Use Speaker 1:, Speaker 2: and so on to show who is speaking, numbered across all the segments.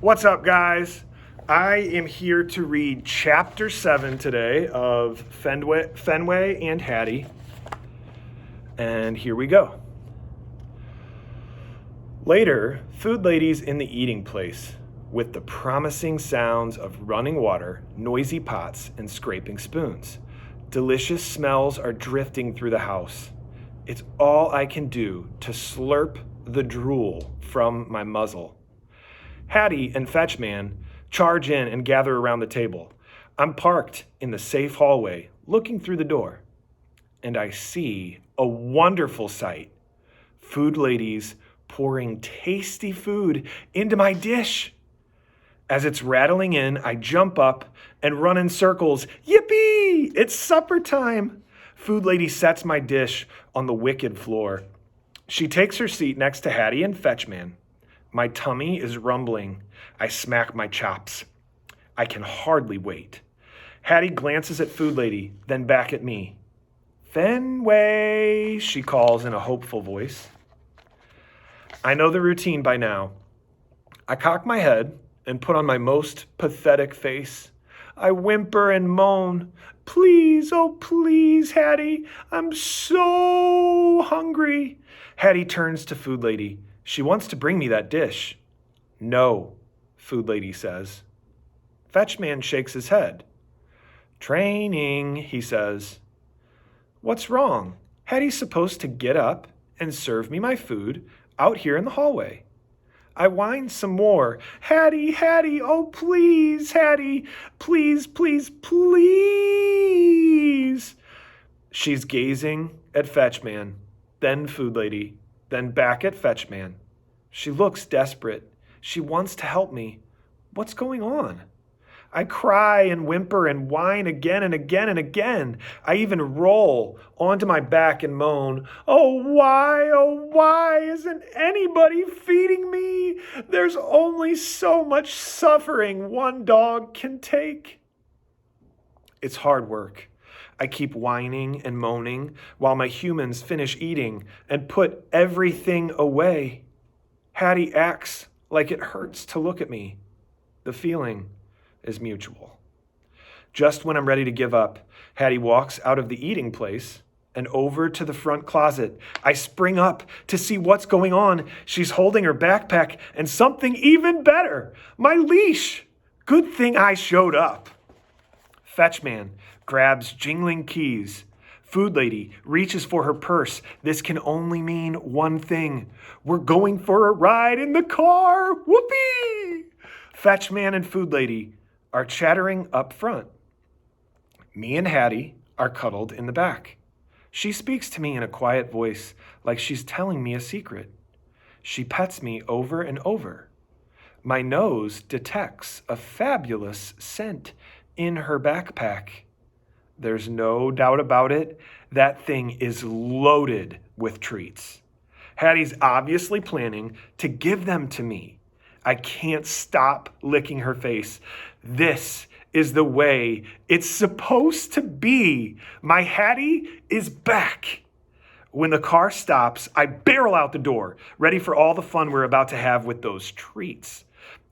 Speaker 1: What's up, guys? I am here to read Chapter 7 today of Fenway and Hattie. And here we go. Later, food ladies in the eating place, with the promising sounds of running water, noisy pots, and scraping spoons. Delicious smells are drifting through the house. It's all I can do to slurp the drool from my muzzle. Hattie and Fetchman charge in and gather around the table. I'm parked in the safe hallway, looking through the door, and I see a wonderful sight. Food ladies pouring tasty food into my dish. As it's rattling in, I jump up and run in circles. Yippee! It's supper time. Food lady sets my dish on the wicked floor. She takes her seat next to Hattie and Fetchman. My tummy is rumbling. I smack my chops. I can hardly wait. Hattie glances at food lady, then back at me. Fenway, she calls in a hopeful voice. I know the routine by now. I cock my head and put on my most pathetic face. I whimper and moan. Please, oh please, Hattie, I'm so hungry. Hattie turns to food lady. She wants to bring me that dish. No, food lady says. Fetchman shakes his head. Training, he says. What's wrong? Hattie's supposed to get up and serve me my food out here in the hallway. I whine some more. Hattie, oh please, Hattie, please, please, please. She's gazing at Fetchman, then food lady, then back at Fetchman. She looks desperate. She wants to help me. What's going on? I cry and whimper and whine again and again and again. I even roll onto my back and moan, oh, why isn't anybody feeding me? There's only so much suffering one dog can take. It's hard work. I keep whining and moaning while my humans finish eating and put everything away. Hattie acts like it hurts to look at me. The feeling is mutual. Just when I'm ready to give up, Hattie walks out of the eating place and over to the front closet. I spring up to see what's going on. She's holding her backpack and something even better, my leash. Good thing I showed up. Fetchman grabs jingling keys. Food lady reaches for her purse. This can only mean one thing. We're going for a ride in the car. Whoopee! Fetchman and food lady are chattering up front. Me and Hattie are cuddled in the back. She speaks to me in a quiet voice, like she's telling me a secret. She pets me over and over. My nose detects a fabulous scent in her backpack. There's no doubt about it. That thing is loaded with treats. Hattie's obviously planning to give them to me. I can't stop licking her face. This is the way it's supposed to be. My Hattie is back. When the car stops, I barrel out the door, ready for all the fun we're about to have with those treats.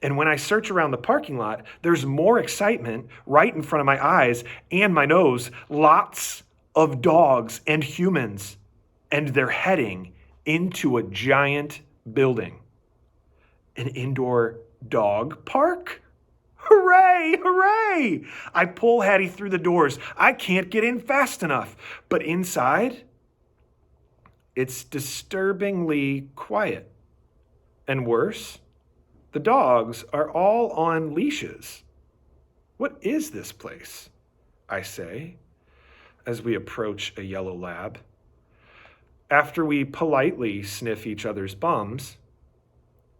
Speaker 1: And when I search around the parking lot, there's more excitement right in front of my eyes and my nose. Lots of dogs and humans. And they're heading into a giant building. An indoor dog park? Hooray, hooray! I pull Hattie through the doors. I can't get in fast enough. But inside, it's disturbingly quiet. And worse, the dogs are all on leashes. What is this place? I say, as we approach a yellow lab. After we politely sniff each other's bums,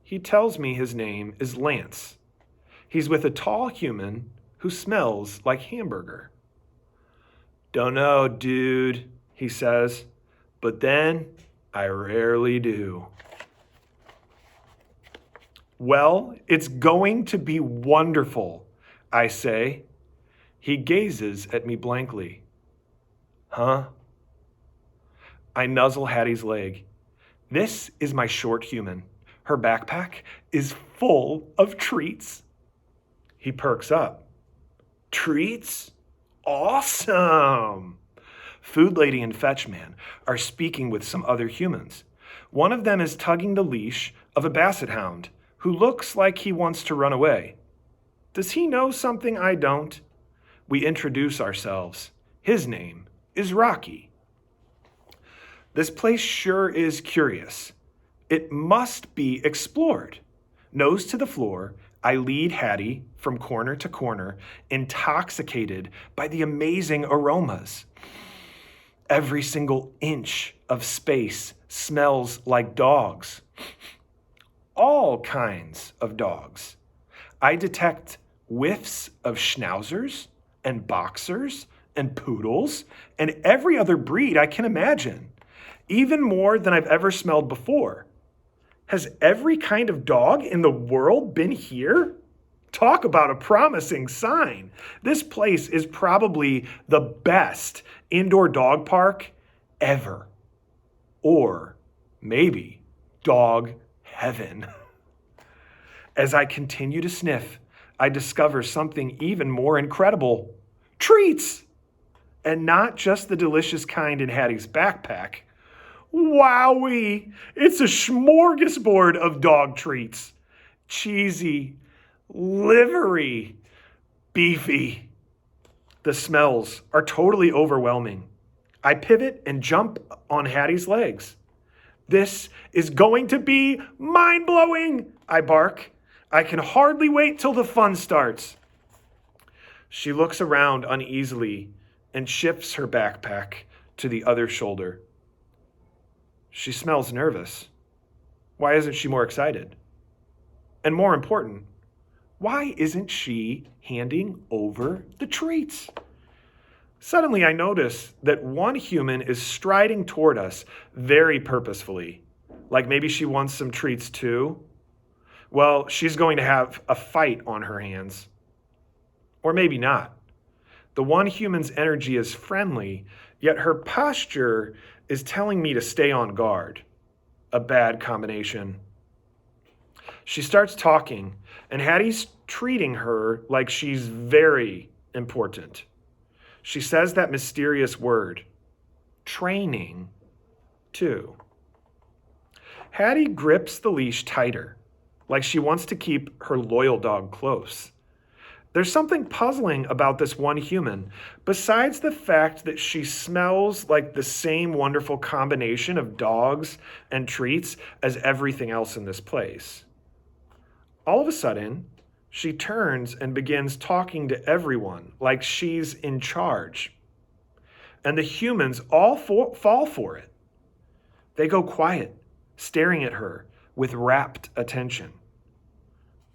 Speaker 1: he tells me his name is Lance. He's with a tall human who smells like hamburger. Dunno, dude, he says, but then I rarely do. Well, it's going to be wonderful, I say. He gazes at me blankly. Huh? I nuzzle Hattie's leg. This is my short human. Her backpack is full of treats. He perks up. Treats? Awesome! Food Lady and Fetch Man are speaking with some other humans. One of them is tugging the leash of a basset hound who looks like he wants to run away. Does he know something I don't? We introduce ourselves. His name is Rocky. This place sure is curious. It must be explored. Nose to the floor, I lead Hattie from corner to corner, intoxicated by the amazing aromas. Every single inch of space smells like dogs. All kinds of dogs. I detect whiffs of schnauzers and boxers and poodles and every other breed I can imagine, even more than I've ever smelled before. Has every kind of dog in the world been here? Talk about a promising sign. This place is probably the best indoor dog park ever. Or maybe dog heaven. As I continue to sniff, I discover something even more incredible. Treats! And not just the delicious kind in Hattie's backpack. Wowee! It's a smorgasbord of dog treats. Cheesy, livery, beefy. The smells are totally overwhelming. I pivot and jump on Hattie's legs. This is going to be mind-blowing, I bark. I can hardly wait till the fun starts. She looks around uneasily and shifts her backpack to the other shoulder. She smells nervous. Why isn't she more excited? And more important, why isn't she handing over the treats? Suddenly, I notice that one human is striding toward us very purposefully, like maybe she wants some treats too. Well, she's going to have a fight on her hands. Or maybe not. The one human's energy is friendly, yet her posture is telling me to stay on guard. A bad combination. She starts talking, and Hattie's treating her like she's very important. She says that mysterious word, training, too. Hattie grips the leash tighter, like she wants to keep her loyal dog close. There's something puzzling about this one human, besides the fact that she smells like the same wonderful combination of dogs and treats as everything else in this place. All of a sudden, she turns and begins talking to everyone like she's in charge. And the humans all fall for it. They go quiet, staring at her with rapt attention.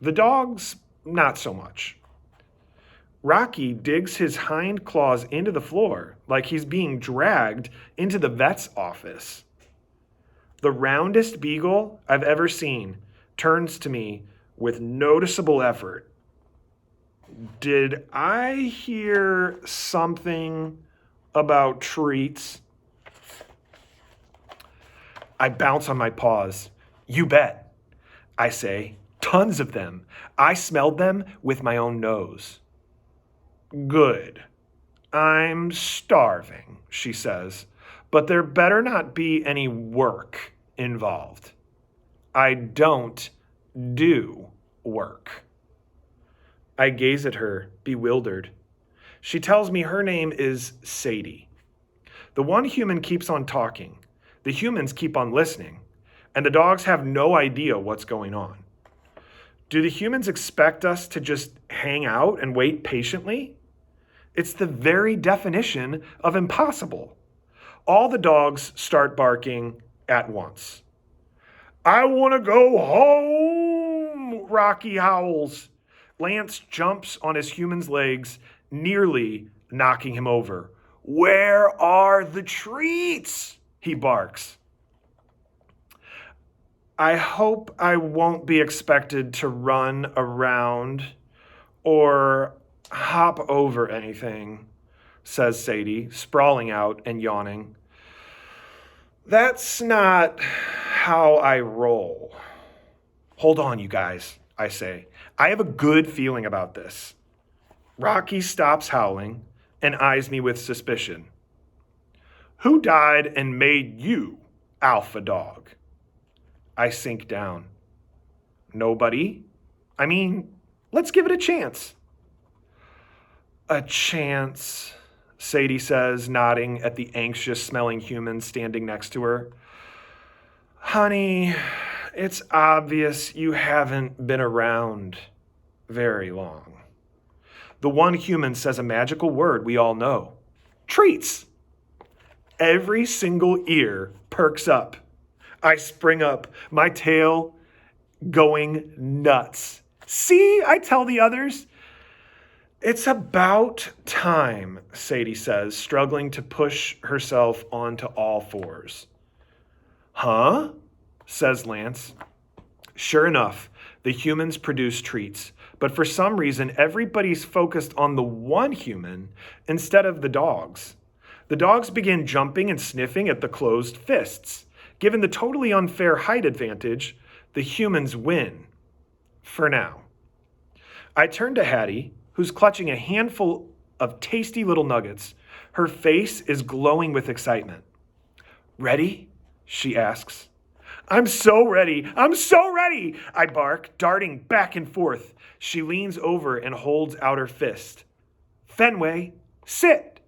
Speaker 1: The dogs, not so much. Rocky digs his hind claws into the floor like he's being dragged into the vet's office. The roundest beagle I've ever seen turns to me with noticeable effort. Did I hear something about treats? I bounce on my paws. You bet, I say. Tons of them. I smelled them with my own nose. Good. I'm starving, she says, but there better not be any work involved. I don't do work. I gaze at her, bewildered. She tells me her name is Sadie. The one human keeps on talking. The humans keep on listening, and the dogs have no idea what's going on. Do the humans expect us to just hang out and wait patiently? It's the very definition of impossible. All the dogs start barking at once. I want to go home, Rocky howls. Lance jumps on his human's legs, nearly knocking him over. Where are the treats? He barks. I hope I won't be expected to run around or hop over anything, says Sadie, sprawling out and yawning. That's not how I roll. Hold on, you guys, I say. I have a good feeling about this. Rocky stops howling and eyes me with suspicion. Who died and made you alpha dog? I sink down. Nobody? I mean, let's give it a chance. A chance, Sadie says, nodding at the anxious-smelling human standing next to her. Honey, it's obvious you haven't been around very long. The one human says a magical word we all know. Treats. Every single ear perks up. I spring up, my tail going nuts. See, I tell the others. It's about time, Sadie says, struggling to push herself onto all fours. Huh? Says Lance. Sure enough, the humans produce treats, but for some reason, everybody's focused on the one human instead of the dogs. The dogs begin jumping and sniffing at the closed fists. Given the totally unfair height advantage, the humans win. For now. I turn to Hattie, who's clutching a handful of tasty little nuggets. Her face is glowing with excitement. Ready? She asks. I'm so ready. I'm so ready, I bark, darting back and forth. She leans over and holds out her fist. Fenway, sit.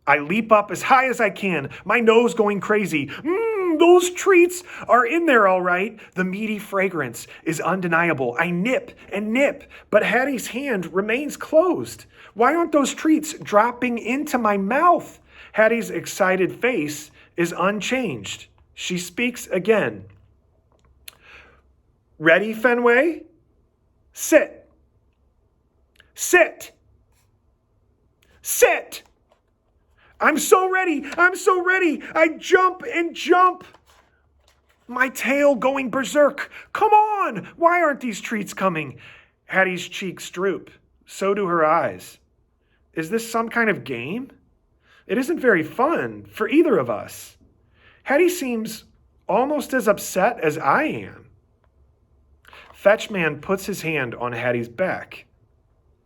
Speaker 1: I leap up as high as I can, my nose going crazy. Those treats are in there all right. The meaty fragrance is undeniable. I nip and nip, but Hattie's hand remains closed. Why aren't those treats dropping into my mouth? Hattie's excited face is unchanged. She speaks again. Ready, Fenway? Sit. Sit. Sit. I'm so ready. I'm so ready. I jump and jump. My tail going berserk. Come on. Why aren't these treats coming? Hattie's cheeks droop. So do her eyes. Is this some kind of game? It isn't very fun for either of us. Hattie seems almost as upset as I am. Fetchman puts his hand on Hattie's back.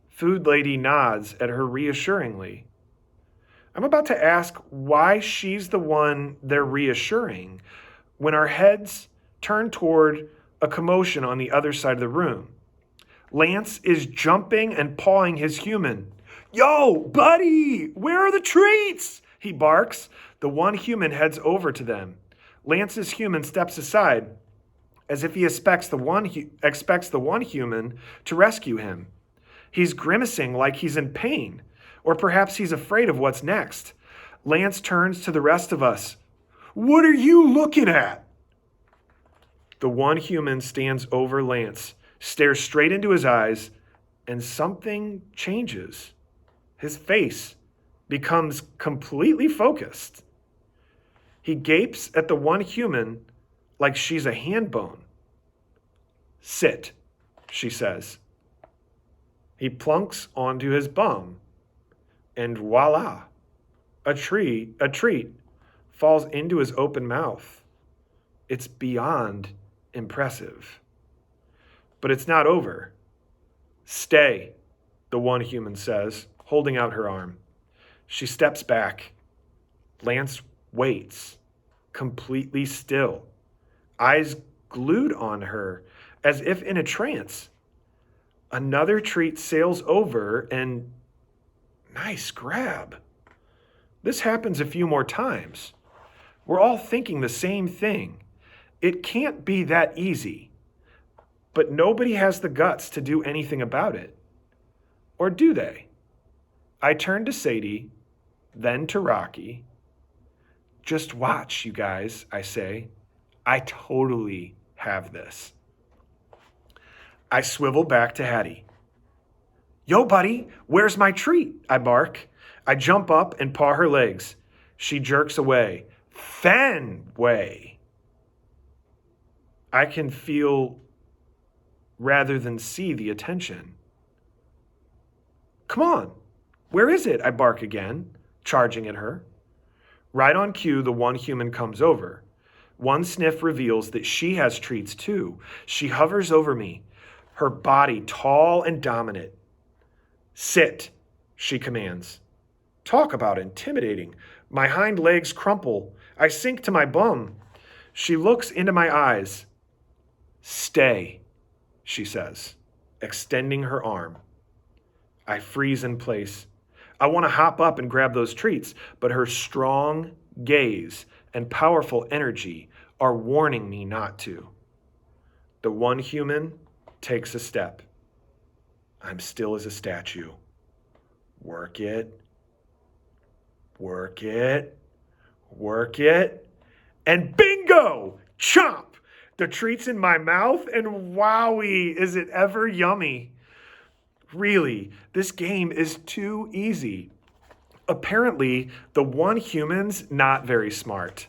Speaker 1: Food Lady nods at her reassuringly. I'm about to ask why she's the one they're reassuring when our heads turn toward a commotion on the other side of the room. Lance is jumping and pawing his human. Yo, buddy, where are the treats? He barks. The one human heads over to them. Lance's human steps aside as if he expects the one human to rescue him. He's grimacing like he's in pain, or perhaps he's afraid of what's next. Lance turns to the rest of us. What are you looking at? The one human stands over Lance, stares straight into his eyes, and something changes. His face becomes completely focused. He gapes at the one human like she's a hand bone. Sit, she says. He plunks onto his bum, and voila, a treat falls into his open mouth. It's beyond impressive. But it's not over. Stay, the one human says, holding out her arm. She steps back. Lance waits, completely still, eyes glued on her as if in a trance. Another treat sails over and nice grab. This happens a few more times. We're all thinking the same thing. It can't be that easy, but nobody has the guts to do anything about it. Or do they? I turn to Sadie, then to Rocky. Just watch, you guys, I say. I totally have this. I swivel back to Hattie. Yo, buddy, where's my treat? I bark. I jump up and paw her legs. She jerks away. Fenway. I can feel rather than see the attention. Come on, where is it? I bark again, charging at her. Right on cue, the one human comes over. One sniff reveals that she has treats too. She hovers over me, her body tall and dominant. Sit, she commands. Talk about intimidating. My hind legs crumple. I sink to my bum. She looks into my eyes. Stay, she says, extending her arm. I freeze in place. I want to hop up and grab those treats, but her strong gaze and powerful energy are warning me not to. The one human takes a step. I'm still as a statue. Work it. Work it. Work it. And bingo! Chomp! The treat's in my mouth, and wowie, is it ever yummy. Really, this game is too easy. Apparently, the one human's not very smart.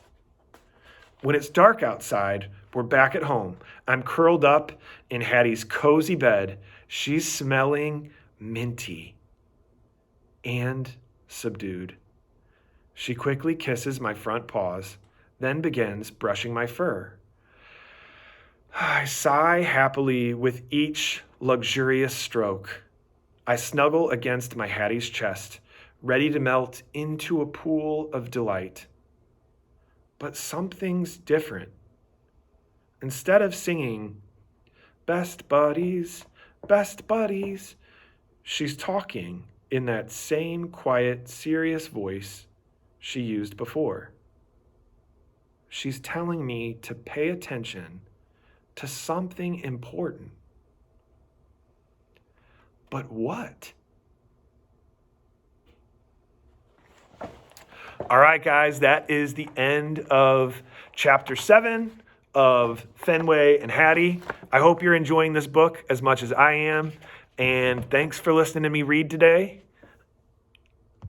Speaker 1: When it's dark outside, we're back at home. I'm curled up in Hattie's cozy bed. She's smelling minty and subdued. She quickly kisses my front paws, then begins brushing my fur. I sigh happily with each luxurious stroke. I snuggle against my Hattie's chest, ready to melt into a pool of delight. But something's different. Instead of singing, best buddies, she's talking in that same quiet, serious voice she used before. She's telling me to pay attention to something important. But what? All right, guys, that is the end of chapter 7 of Fenway and Hattie. I hope you're enjoying this book as much as I am. And thanks for listening to me read today.